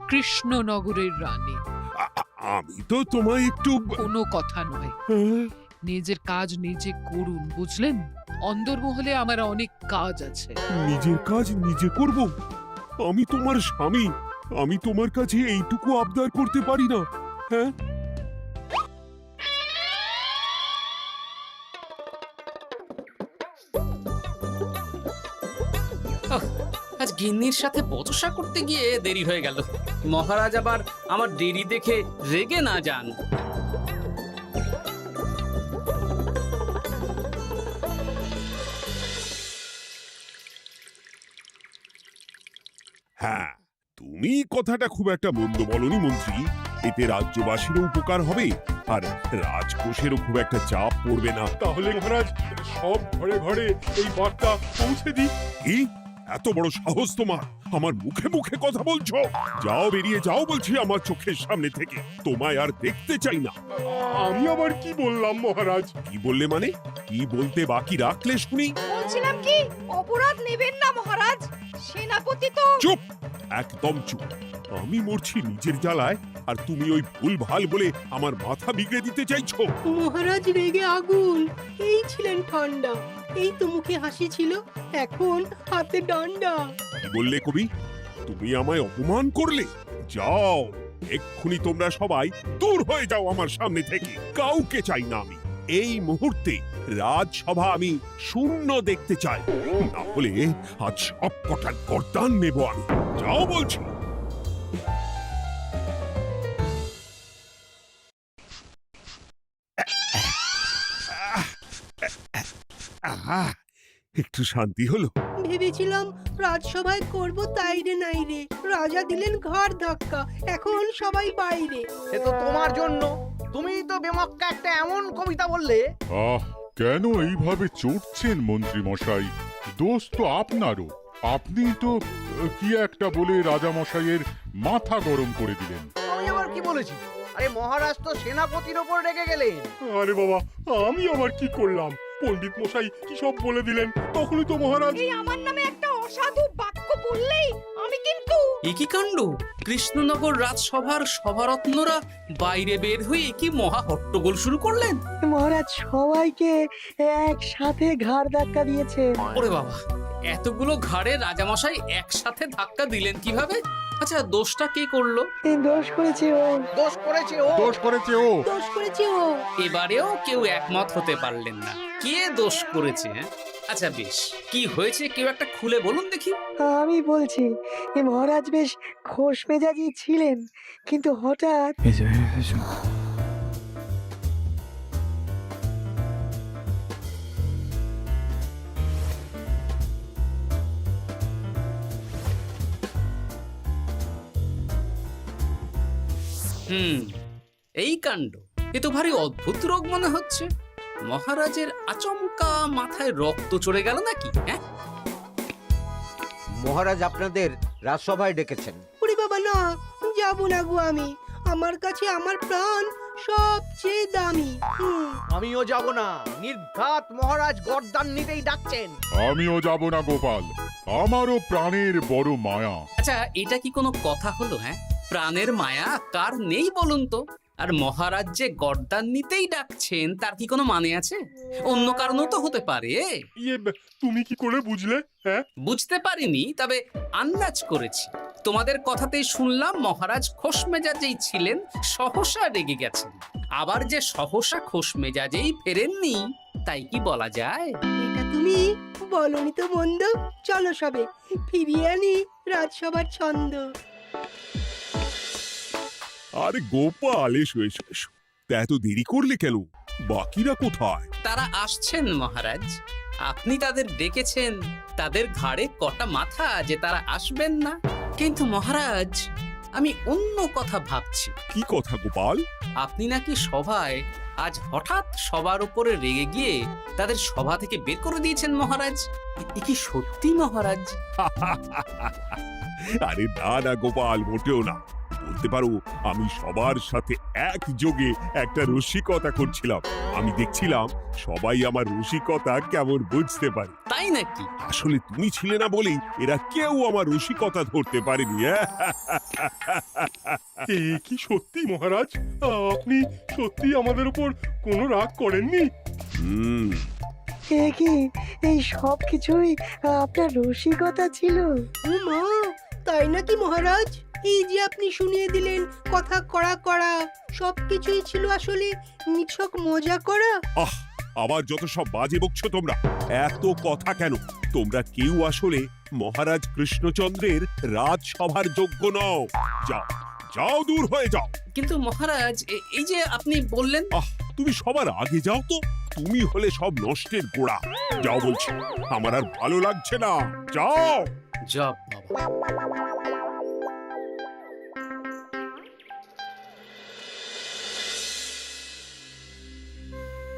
কৃষ্ণনগরের রানী। আমি তো তোমায় একটু কোনো কথা নয়, নিজের কাজ নিজে করুন, বুঝলেন? অন্দরমহলে আমার অনেক কাজ আছে। নিজের কাজ নিজে করব। আমি তোমার স্বামী, আমি তোমার কাছে এইটুকু আবদার করতে পারি না? হ্যাঁ, আজ গিন্নির সাথে বচসা করতে গিয়ে দেরি হয়ে গেল। মহারাজ আবার আমার দেরি দেখে রেগে না যান। হ্যাঁ, তুমি কথাটা খুব একটা মন্দ বলনি মন্ত্রী। এতে রাজ্যবাসীরও উপকার হবে, আর রাজকোষেরও খুব একটা চাপ পড়বে না। তাহলে মহারাজ সব ঘরে ঘরে এই বার্তা পৌঁছে দিই। কি এত বড় সাহস তোমার? আমার মুখে মুখে কথা বলছো? যাও, বেরিয়ে যাও বলছি আমার চোখের সামনে থেকে। তোমায় আর দেখতে চাই না। আমি আবার কি বললাম মহারাজ? কি বললে মানে? কি বলতে বাকি রাখলে শুনি? বলছিলাম কি, অপরাধ নেবেন না মহারাজ, সেনাপতি তো। চুপ, একদম চুপ। আমি মরছি নিজের জ্বালায়, আর তুমি ওই ভুল ভাল বলে আমার মাথা বিগড়ে দিতে চাইছো? মহারাজ রেগে আগুন, এই ছিলেন ঠান্ডা, এই তো মুখে হাসি ছিল, এখন হাতে ডান্ডা। কি বললে কবি? তুমি আমায় অপমান করলে? যাও, এক্ষুনি তোমরা সবাই দূর হয়ে যাও আমার সামনে থেকে। কাউকে চাই না আমি। এই মুহূর্তে রাজসভা আমি শূন্য দেখতে চাই, না হলে আজ সব কটার গর্দান নেব আমি। যাও বলছি। আহা, একটু শান্তি হলো। ভেবেছিলাম রাজসভায় করব তাই রে নাই রে, রাজা দিলেন ঘাড় ধাক্কা, এখন সবাই বাইরে। সে তো তোমার জন্য, তুমিই তো বেমক্কা একটা এমন কবিতা বললে। কেন এইভাবে চড়ছেন মন্ত্রী মশাই? দোষ তো আপনারও। আপনি তো কি একটা বলে রাজা মশাইয়ের মাথা গরম করে দিলেন। আমি আবার কি বলেছি? আরে মহারাজ তো সেনাপতির ওপর রেগে গেলেন। আরে বাবা, আমি আবার কি করলাম? পণ্ডিত মশাই কি সব বলে দিলেন, তখনই তো মহারাজ। এই আমার নামে একটা অসাধু বাক্য বললেই আমি কিন্তু। একই কাণ্ড! কৃষ্ণনগর রাজসভার সভারত্নরা বাইরে বের হয়ে কি মহা হট্টগোল শুরু করলেন। মহারাজ সবাইকে একসাথে ঘাড় ধাক্কা দিয়েছে। ওরে বাবা, এতগুলো ঘাড়ে রাজামশাই একসাথে ধাক্কা দিলেন কিভাবে? আচ্ছা, দোষটা কে করলো? দোষ করেছে ও, দোষ করেছে ও। দোষ করেছে ও। দোষ করেছে ও। এবারেও কেউ একমত হতে পারলেন না কে দোষ করেছে। আচ্ছা বেশ, কি হয়েছে কেউ একটা খুলে বলুন দেখি। আমি বলছি, মহারাজ বেশ খোশ মেজাজি ছিলেন, কিন্তু হঠাৎ এই কাণ্ড! এ তো ভারী অদ্ভুত রোগ মনে হচ্ছে। মহারাজের আচমকা মাথায় রক্ত চড়ে গেল নাকি? হ্যাঁ, মহারাজ আপনাদের রাজসভায় ডেকেছেন। ওরে বাবা না, যাবো না গো আমি, আমার কাছে আমার প্রাণ সবচেয়ে দামি। আমিও যাব না, নির্ঘাত মহারাজ গর্দান নিতেই ডাকছেন। আমিও যাব না গোপাল, আমারও প্রাণের বড় মায়া। আচ্ছা, এটা কি কোনো কথা হলো? হ্যাঁ, প্রাণের মায়া কার নেই বলুন তো? আর মহারাজ যে গর্দান নিতেই ডাকছেন তার কি কোনো মানে আছে? অন্য কারণও তো হতে পারে। তুমি কি করে বুঝলে? হ্যাঁ, বুঝতে পারিনি, তবে আন্দাজ করেছি। তোমাদের কথাতেই শুনলাম মহারাজ খোশ মেজাজেই ছিলেন, সহসা রেগে গেছেন। আবার যে সহসা খোশ মেজাজেই ফেরেননি, তাই কি বলা যায়? এটা তুমি বলনি তো মন্দ। চলো সবে ফিরিয়ে আনি রাজসভার ছন্দ। আরে গোপাল, এসো এসো এসো। তা এত দেরি করলে কেন? বাকিরা কোথায়? তারা আসছেন মহারাজ। আপনি তাদের ডেকেছেন, তাদের ঘাড়ে কটা মাথা যে তারা আসবেন না। কিন্তু মহারাজ, আমি অন্য কথা ভাবছি। কি কথা গোপাল? আপনি নাকি সভায় আজ হঠাৎ সবার উপরে রেগে গিয়ে তাদের সভা থেকে বের করে দিয়েছেন মহারাজ। এ কি সত্যি মহারাজ? আরে না না গোপাল, মোটেও না। বলতে পারো আমি সবার সাথে একযোগে একটা রসিকতা করছিলাম। আমি দেখছিলাম সবাই আমার রসিকতা কেমন বুঝতে পারে। তাই নাকি? আসলে তুমি ছিলে না বলেই এরা কেউ আমার রসিকতা ধরতে পারেনি। এ কি সত্যি মহারাজ? আপনি সত্যি আমাদের উপর কোনো রাগ করেননি? হুম, এ কি এই সব কিছুই আপনার রসিকতা ছিল? ও মা, তাই নাকি মহারাজ? এই যে আপনি শুনিয়ে দিলেন কথা কড়া কড়া, সবকিছুই ছিল আসলে নিছক মজা করা। আহ, আবার যত সব বাজে বকছো তোমরা। এত কথা কেন? তোমরা কেউ আসলে মহারাজ কৃষ্ণচন্দ্রের রাজসভার যোগ্য নও। যাও, যাও, দূর হয়ে যাও। কিন্তু মহারাজ, এই যে আপনি বললেন। আহ, তুমি সবার আগে যাও তো। তুমি হলে সব নষ্টের গোড়া। যাও বলছি, আমার আর ভালো লাগছে না। যাও। জপ বাবা।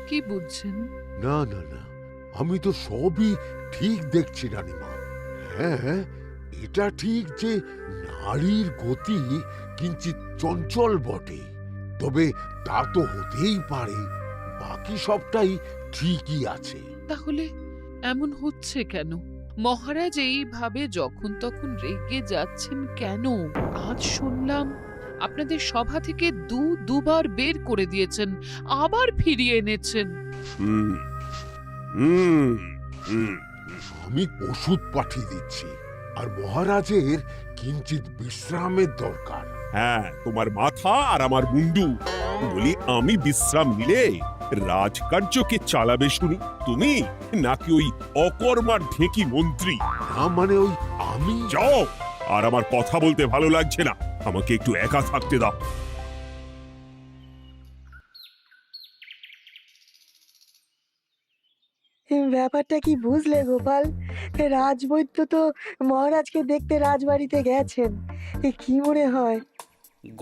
কি বুঝছেন? না না না, আমি তো সবই ঠিক দেখছি রানীমা। হ্যাঁ, এটা ঠিক যে নারীর গতি কিঞ্চিত চঞ্চল বটে, তবে তা তো হতেই পারে বাকি সবটাই ঠিকই আছে। তাহলে এমন হচ্ছে কেন? মহারাজ এইভাবে যখন তখন রেগে যাচ্ছেন কেন? আজ শুনলাম আপনাদের সভা থেকে দুবার বের করে দিয়েছেন, আবার ফিরিয়ে এনেছেন। হুম হুম হুম আমি ওষুধ পাঠিয়ে দিচ্ছি, আর মহারাজের কিঞ্চিত বিশ্রামের দরকার। হ্যাঁ, তোমার মাথা আর আমার মুন্ডু। বলি, আমি বিশ্রাম নিলে রাজকার্যকে চালাবে শুনি তুমি, নাকি ওই অকর্মার ঢেকি মন্ত্রী? না মানে ওই আমি। যাও, আর আমার কথা বলতে ভালো লাগছে না। আমাকে একটু একা থাকতে দাও। ব্যাপারটা কি বুঝলে গোপাল? রাজবৈদ্য তো মহারাজকে দেখতে রাজবাড়িতে গেছেন। কি মনে হয়?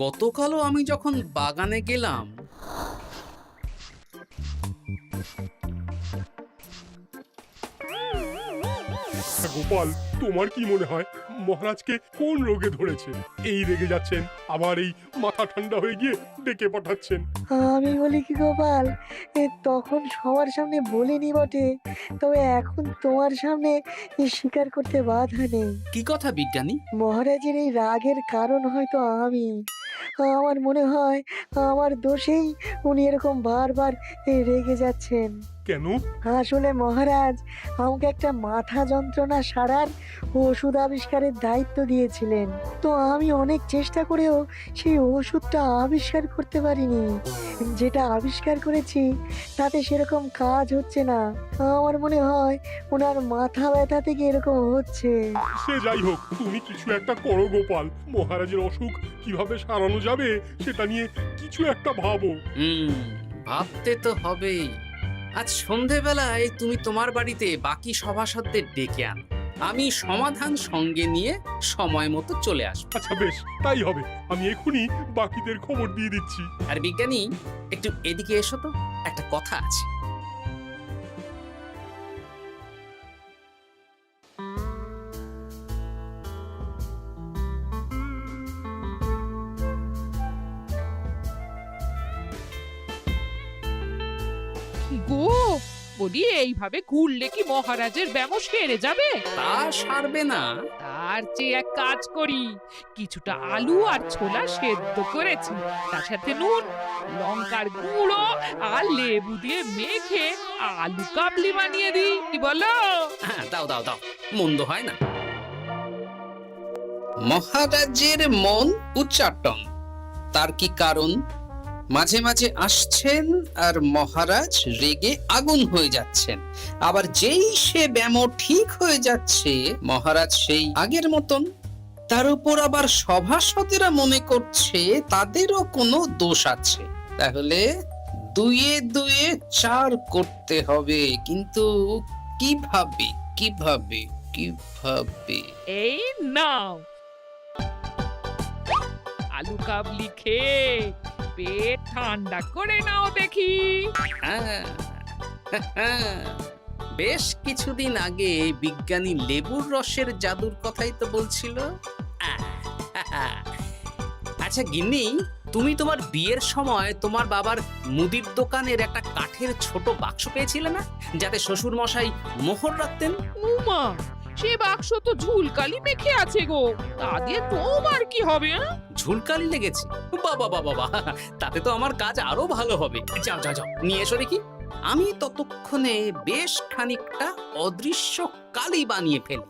গতকালও আমি যখন বাগানে গেলাম, গোপাল, তোমার কি মনে হয় মহারাজকে কোন রোগে ধরেছে? এই রেগে যাচ্ছেন, আবার এই মাথা ঠান্ডা হয়ে গিয়ে ডেকে পাঠাচ্ছেন। আমি বলি কি গোপাল, তখন সবার সামনে বলিনি বটে, তবে এখন তোমার সামনে স্বীকার করতে বাধা নেই। কি কথা বিজ্ঞানী? মহারাজের এই রাগের কারণ হয়তো আমি। আমার মনে হয় আমার দোষেই উনি এরকম বারবার রেগে যাচ্ছেন। কেন? আসলে মহারাজ আমাকে একটা মাথা যন্ত্রণা সারার ওষুধ আবিষ্কারের দায়িত্ব দিয়েছিলেন, তো আমি অনেক চেষ্টা করেও সেই ওষুধটা আবিষ্কার করতে পারিনি। যেটা আবিষ্কার করেছি তাতে সেরকম কাজ হচ্ছে না। আমার মনে হয় ওনার মাথা ব্যথা থেকে এরকম হচ্ছে। সে যাই হোক, তুমি কিছু একটা করো গোপাল। মহারাজের অসুখ কিভাবে সারানো যাবে সেটা নিয়ে কিছু একটা ভাবো। ভাবতে তো হবেই। আজ সন্ধেবেলায় তুমি তোমার বাড়িতে বাকি সভাসদদের ডেকে আনো, আমি সমাধান সঙ্গে নিয়ে সময় মতো চলে আসবো। আচ্ছা বেশ, তাই হবে। আমি এখনই বাকিদের খবর দিয়ে দিচ্ছি। আর বিজ্ঞানী, একটু এদিকে এসো তো, একটা কথা আছে। গো, বলি এইভাবে ঘুরলে কি মহারাজের ব্যামো সেরে যাবে? তা সারবে না। তার চেয়ে এক কাজ করি, কিছুটা আলু আর ছোলা সেদ্ধ করেছি, তার সাথে নুন, লঙ্কার গুঁড়ো আর লেবু দিয়ে মেখে আলু কাবলি বানিয়ে দিই, কি বলো? হ্যাঁ, দাও দাও দাও, মন্দ হয় না। মহারাজের মন উচ্চাটন। তার কি কারণ? মাঝে মাঝে আসছেন আর মহারাজ রেগে আগুন হয়ে যাচ্ছেন, আবার যেই সে ব্যামো ঠিক হয়ে যাচ্ছে মহারাজ সেই আগের মতন। তার উপর আবার সভাসদেরা মনে করছে তাদেরও কোনো দোষ আছে। তাহলে দুয়ে দুয়ে চার করতে হবে, কিন্তু কিভাবে কিভাবে কিভাবে? এই নাও আলু কাবলি খেয়ে পেট ঠান্ডা করে নাও দেখি। হ্যাঁ, বেশ কিছুদিন আগে বিজ্ঞানী লেবুর রসের জাদুর কথাই তো বলছিল। আজ আচ্ছা গিন্নি, তুমি তোমার বিয়ের সময় তোমার বাবার মুদির দোকানের একটা কাঠের ছোট বাক্স পেয়েছিলে না, যাতে শ্বশুর মশাই মোহর রাখতেন? উমা, সে বাক্স তো ঝুলকালি মেখে আছে গো, তা দিয়ে তোমার কি হবে? ঝুলকালি লেগেছে? বাবা বাবা বাবা, তাতে তো আমার কাজ আরো ভালো হবে। যাও যাও যাও, নিয়ে এসো দেখি। আমি ততক্ষণে বেশ খানিকটা অদৃশ্য কালি বানিয়ে ফেলি।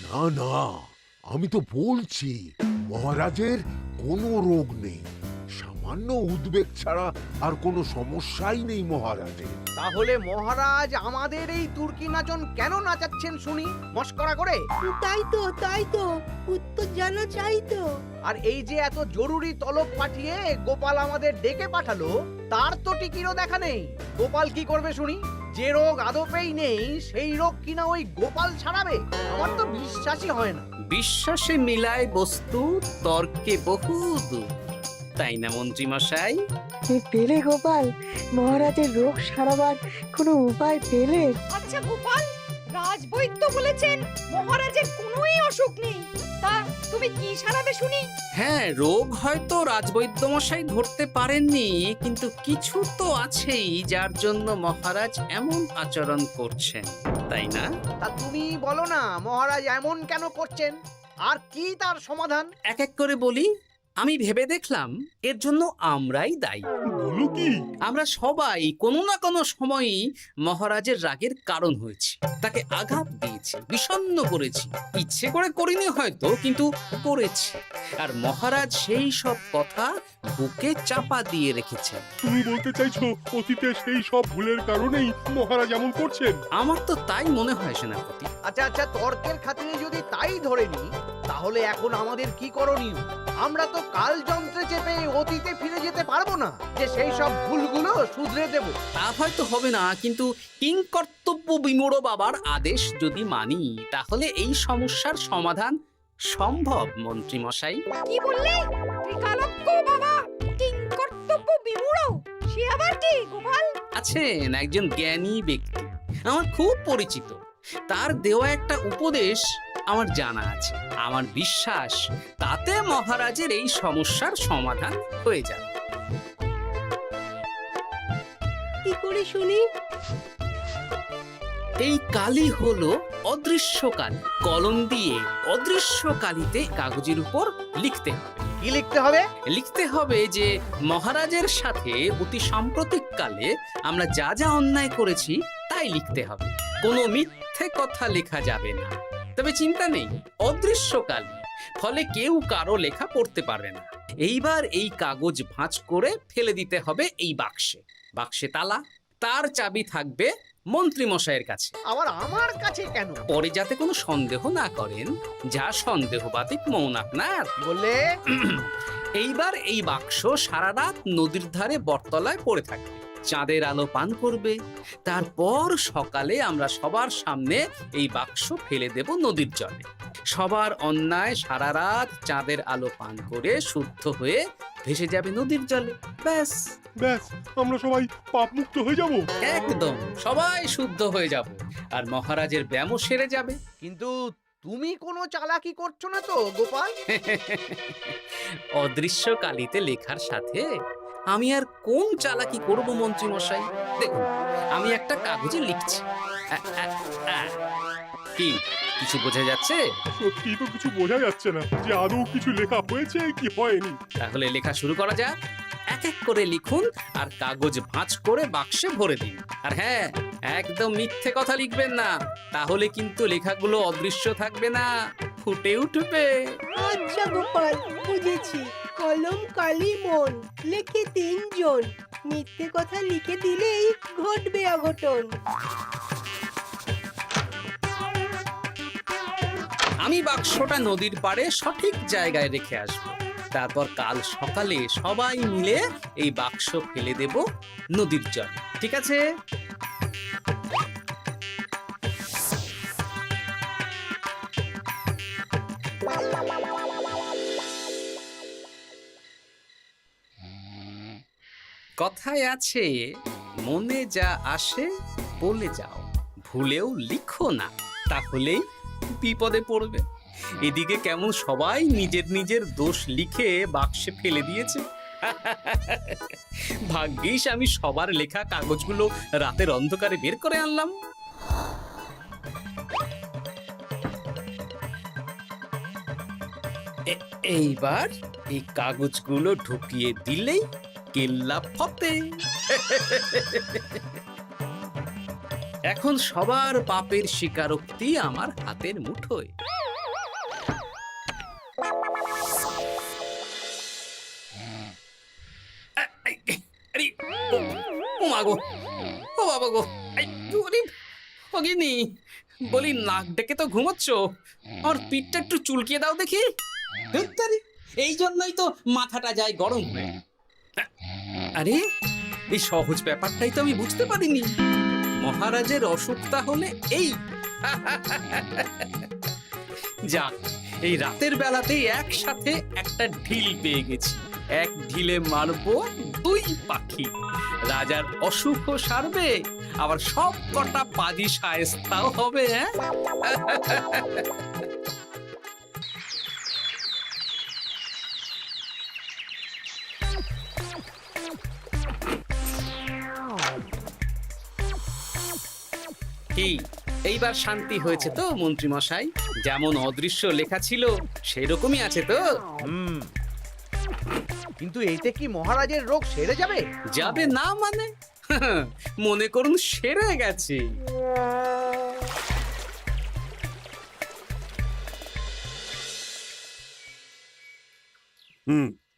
না না, আমি তো বলছি মহারাজের কোনো রোগ নেই, সামান্য উদ্বেগ ছাড়া আর কোনো সমস্যাই নেই মহারাজের। তাহলে মহারাজ আমাদের এই তুর্কি নাচন কেন নাচাচ্ছেন শুনি, মস্করা করে? তাই তো উত্তর জানা চাই তো। আর এই যে এত জরুরি তলব পাঠিয়ে গোপাল আমাদের ডেকে পাঠালো, তার তো টিকিরও দেখা নেই। গোপাল কি করবে শুনি? যে রোগ আদপেই নেই সেই রোগ কিনা ওই গোপাল ছাড়াবে? আমার তো বিশ্বাসই হয় না। বিশ্বাসে মিলায় বস্তু, তর্কে বহু দূর, তাই না মন্ত্রী মশাই? পেলে গোপাল, মহারাজের রোগ সারাবার কোনো উপায় পেলে? আচ্ছা গোপাল, রাজবৈদ্য বলেছেন মহারাজের কোনোই অসুখ নেই, তা তুমি কি সারাবে শুনি? হ্যাঁ, রোগ হয়তো রাজবৈদ্য মশাই ধরতে পারেননি, কিন্তু কিছু তো আছেই যার জন্য মহারাজ এমন আচরণ করছেন, তাই না? তা তুমি বলো না মহারাজ এমন কেন করছেন, আর কি তার সমাধান? এক এক করে বলি। আমি ভেবে দেখলাম এর জন্য আমরাই দায়ী। বলো কি? আমরা সবাই কোনো না কোনো সময়ই মহারাজের রাগের কারণ হয়েছি, তাকে আঘাত দিয়েছি, বিষণ্ণ করেছি। ইচ্ছে করে করিনি হয়তো, কিন্তু করেছি। আর মহারাজ সেই সব কথা বুকে চাপা দিয়ে রেখেছেন। তুমি বলতে চাইছো অতীতে সেই সব ভুলের কারণেই মহারাজ এমন করছেন? আমার তো তাই মনে হয় সেনাপতি। আচ্ছা আচ্ছা, তর্কের খাতিরে যদি তাই ধরে নি, তাহলে এখন আমাদের কি করণীয়? আমরা তো কাল যন্ত্রে চেপে অতীতে ফিরে যেতে পারবো না যে সেই সব ভুলগুলো শুধরে দেব। তা হয়তো হবে না, কিন্তু কিংকর্তব্য বিমূঢ় বাবার আদেশ যদি মানি, তাহলে এই সমস্যার সমাধান সম্ভব মন্ত্রী মশাই। কি বললে? ত্রিকালজ্ঞ বাবা কিংকর্তব্য বিমূঢ়, সে আবার কি গোপাল? আছেন একজন জ্ঞানী ব্যক্তি, আমার খুব পরিচিত। তার দেওয়া একটা উপদেশ আমার জানা আছে। আমার বিশ্বাস তাতে মহারাজের এই সমস্যার সমাধান হয়ে যাবে। কি করে শুনি? এই কালি হলো অদৃশ্য কালি। কলম দিয়ে অদৃশ্য কালিতে কাগজের উপর লিখতে হবে। কি লিখতে হবে? লিখতে হবে যে মহারাজের সাথে অতি সাম্প্রতিককালে আমরা যা যা অন্যায় করেছি তাই লিখতে হবে। কোনো মিথ্যে কথা লেখা যাবে না। তবে চিন্তা নেই, অদৃশ্য কালি, ফলে কেউ কারো লেখা পড়তে পারবে না। এইবার এই কাগজ ভাঁজ করে ফেলে দিতে হবে এই বাক্সে। বাক্সে তালা, তার চাবি থাকবে মন্ত্রী মশাইয়ের কাছে। আবার আমার কাছে কেন? পরে যাতে কোনো সন্দেহ না করেন, যা সন্দেহ বাতিক মৌন আপনার। বললে এইবার এই বাক্স সারা রাত নদীর ধারে বটতলায় পড়ে থাকবে, চাঁদের আলো পান করবে। তারপর সকালে আমরা সবার সামনে এই বাক্স ফেলে দেব নদীর জলে। সবার অন্যায় সারা রাত চাঁদের আলো পান করে শুদ্ধ হয়ে ভেসে যাবে নদীর জলে। ব্যাস ব্যাস, আমরা সবাই পাপ মুক্ত হয়ে যাব। একদম সবাই শুদ্ধ হয়ে যাব, আর মহারাজের ব্যামো সেরে যাবে। কিন্তু তুমি কোনো চালাকি করছো না তো গোপাল? অদৃশ্য কালিতে লেখার সাথে আমি আর কোন চালাকি করব মন্ত্রী মশাই? দেখুন, আমি একটা কাগজে লিখছি। কি কিছু বোঝা যাচ্ছে? সত্যি তো কিছু বোঝা যাচ্ছে না যে আদৌ কিছু লেখা হয়েছে কি হয়নি। তাহলে লেখা শুরু করা যাক। এক এক করে লিখুন আর কাগজ ভাঁজ করে বাক্সে ভরে দিন। আর হ্যাঁ, একদম মিথ্যে কথা লিখবেন না, তাহলে কিন্তু লেখাগুলো অদৃশ্য থাকবে না, ফুটে উঠবে। আচ্ছা গোপাল, বুঝেছি। কলম কালি মন, লেখে 3 জন। মিথ্যে কথা লিখে দিলেই ঘটবে অঘটন। আমি বাক্সটা নদীর পাড়ে সঠিক জায়গায় রেখে আসব। তারপর কাল সকালে সবাই মিলে এই বাক্স ফেলে দেব নদীর জল। ঠিক আছে? কথায় আছে, মনে যা আসে বলে যাও, ভুলেও লিখো না, তাহলেই বিপদে পড়বে। এদিকে কেমন সবাই নিজের নিজের দোষ লিখে বাক্সে ফেলে দিয়েছে। ভাগ্যিস আমি সবার লেখা কাগজগুলো রাতের অন্ধকারে বের করে আনলাম। এইবার এই কাগজগুলো ঢুকিয়ে দিলেই কেল্লা ফতে। এখন সবার পাপের স্বীকারোক্তি আমার হাতের মুঠোয়। আরে, ও মা গো, ও বাবা গো, বলি নাক ডেকে তো ঘুমোচ্ছ, আমার পিঠটা একটু চুলকিয়ে দাও দেখি। ধুত্তারি, এই জন্যই তো মাথাটা যায় গরম হয়ে। আরে, এই সহজ ব্যাপারটাই তো আমি বুঝতে পারিনি। মহারাজের অসুখ তাহলে এই। যাক, এই রাতের বেলাতেই একসাথে একটা ঢিল পেয়ে গেছি। এক ঢিলে মারবো দুই পাখি। রাজার অসুখও সারবে, আবার সব কটা পাজি শায়েস্তাও হবে। কি এইবার শান্তি হয়েছে তো মন্ত্রী মশাই? যেমন অদৃশ্য লেখা ছিল সেরকমই আছে তো? কিন্তু এতে কি মহারাজের রোগ সেরে যাবে? যাবে না মানে? মনে করুন সেরে গেছে।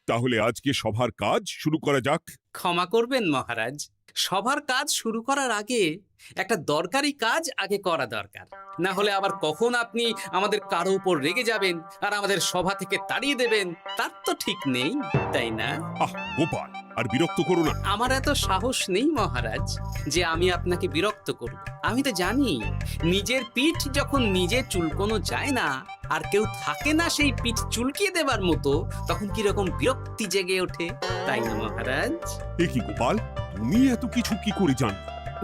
তাহলে আজকে সভার কাজ শুরু করা যাক। ক্ষমা করবেন মহারাজ, সবার কাজ শুরু করার আগে একটা দরকারি কাজ আগে করা দরকার। না হলে আবার কখন আপনি আমাদের কারো উপর রেগে যাবেন আর আমাদের সভা থেকে তাড়িয়ে দেবেন তার তো ঠিক নেই, তাই না? আহ গোপাল, আর বিরক্ত করো না। আমার এত সাহস নেই মহারাজ যে আমি আপনাকে বিরক্ত করব। আমি তো জানি নিজের পিঠ যখন নিজে চুলকোনো যায় না আর কেউ থাকে না সেই পিঠ চুলকিয়ে দেবার মতো, তখন কিরকম বিরক্তি জেগে ওঠে, তাই না মহারাজ? এ কি গোপাল, তুমি এত কিছু কি করে জানো?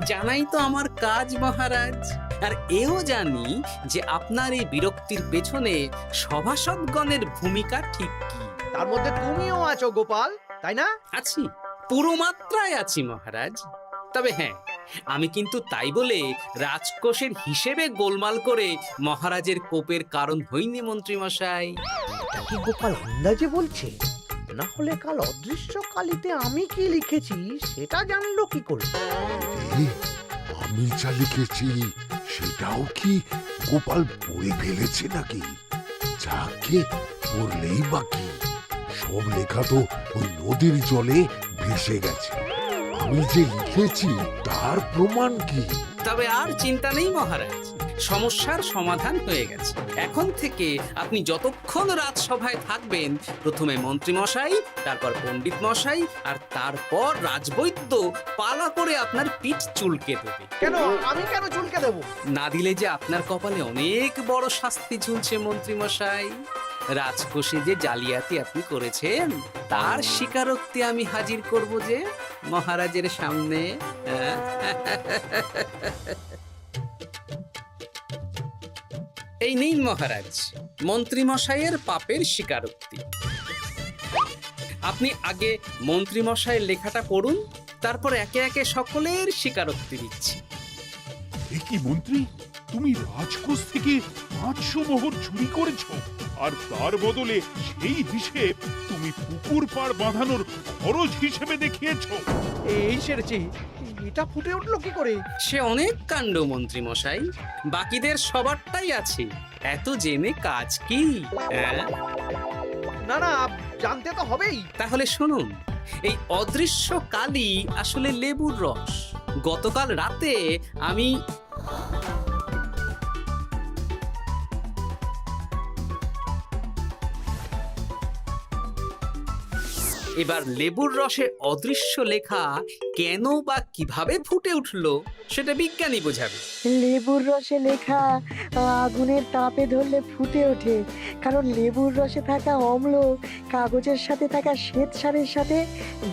জানাই তো আমার কাজ মহারাজ। আর এও জানি যে আপনার এই বিরক্তির পেছনে সভাসদগণের ভূমিকা ঠিক কি। তার মধ্যে তুমিও আছো গোপাল, তাই না? আছি, পুরো মাত্রায় আছি মহারাজ। তবে হ্যাঁ, আমি কিন্তু তাই বলে রাজকোষের হিসেবে গোলমাল করে মহারাজের কোপের কারণ হইনি মন্ত্রী মশাই। এটা কি গোপাল আন্দাজে বলছে? না হলে কাল অদৃশ্য কালিতে আমি কি লিখেছি সেটা জানলো কি করে? আমি যা লিখেছি সেটাও কি গোপাল পড়ে ফেলেছে নাকি? যাকে পড়লেই বাকি, সব লেখা তো ওই নদীর জলে ভেসে গেছে। আমি যে লিখেছি তার প্রমাণ কি? তবে আর চিন্তা নেই মহারাজ, সমস্যার সমাধান হয়ে গেছে। এখন থেকে আপনি যতক্ষণ রাজসভায় থাকবেন, প্রথমে মন্ত্রী মশাই, তারপর পণ্ডিত মশাই, আর তারপর রাজবৈদ্য পালা করে আপনার পিঠ চুলকে দেবে। কেন আমি কেন চুলকে দেবো? না দিলে যে আপনার কপালে অনেক বড় শাস্তি ঝুলছে মন্ত্রী মশাই। রাজকোষে যে জালিয়াতি আপনি করেছেন তার স্বীকারোক্তি আমি হাজির করব যে মহারাজের সামনে। এই নিন মহারাজ, মন্ত্রী মশাইয়ের পাপের স্বীকারোক্তি। আপনি আগে মন্ত্রী মশাইয়ের লেখাটা পড়ুন, তারপর একে একে সকলের স্বীকারোক্তি দিচ্ছি। এ কি মন্ত্রী, তুমি রাজকোষ থেকে 500 মোহর চুরি করেছো, আর তার বদলে সেই হিসেব তুমি পুকুর পাড় বাঁধানোর খরচ হিসেবে দেখিয়েছো। এই সেরেছি, এটা ফুটে উঠলো কি করে? সে অনেক কাণ্ড মন্ত্রী মশাই, বাকিদের সবারটাই আছে। এত জেনে কাজ কি? না না, জানতে তো হবেই। তাহলে শুনুন, এই অদৃশ্য কালি আসলে লেবুর রস। গতকাল রাতে আমি এবার লেবুর রসে অদৃশ্য লেখা কেন বা কিভাবে ফুটে উঠলো সেটা বিজ্ঞানী বোঝাবে। লেবুর রসে লেখা আগুনের তাপে ধরলে ফুটে ওঠে, কারণ লেবুর রসে থাকা অম্ল কাগজের সাথে থাকা শ্বেতসারের সাথে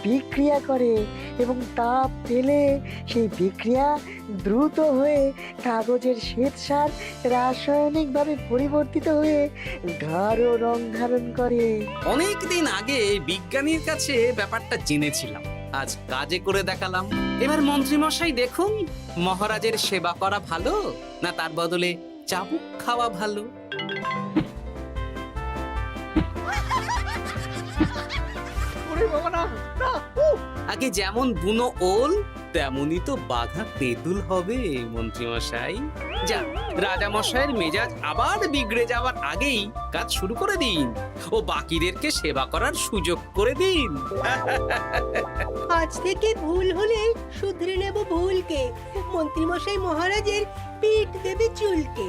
বিক্রিয়া করে এবং তাপ পেলে সেই বিক্রিয়া দ্রুত হয়ে কাগজের শ্বেতসার রাসায়নিকভাবে পরিবর্তিত হয়ে গাঢ় রং ধারণ করে। অনেক দিন আগে বিজ্ঞানীর কাছে ব্যাপারটা জেনেছিলাম, আজ কাজে করে দেখালাম। এবার মন্ত্রীমশাই দেখুন, মহারাজের সেবা করা ভালো না তার বদলে চাবুক খাওয়া ভালো? ওরে বাবা না, না, উহ! আগে যেমন বুনো ওল তেমনই তো বাঘা তেঁতুল হবে মন্ত্রীমশাই। যা, রাজামশাইয়ের মেজাজ আবার বিগড়ে যাওয়ার আগেই কাজ শুরু করে দিন ও বাকিদেরকে সেবা করার সুযোগ করে দিন। আজ থেকে ভুল হলে শুধরে নেব ভুলকে। মন্ত্রীমশাই মহারাজের পিঠ দেবে চুলকে।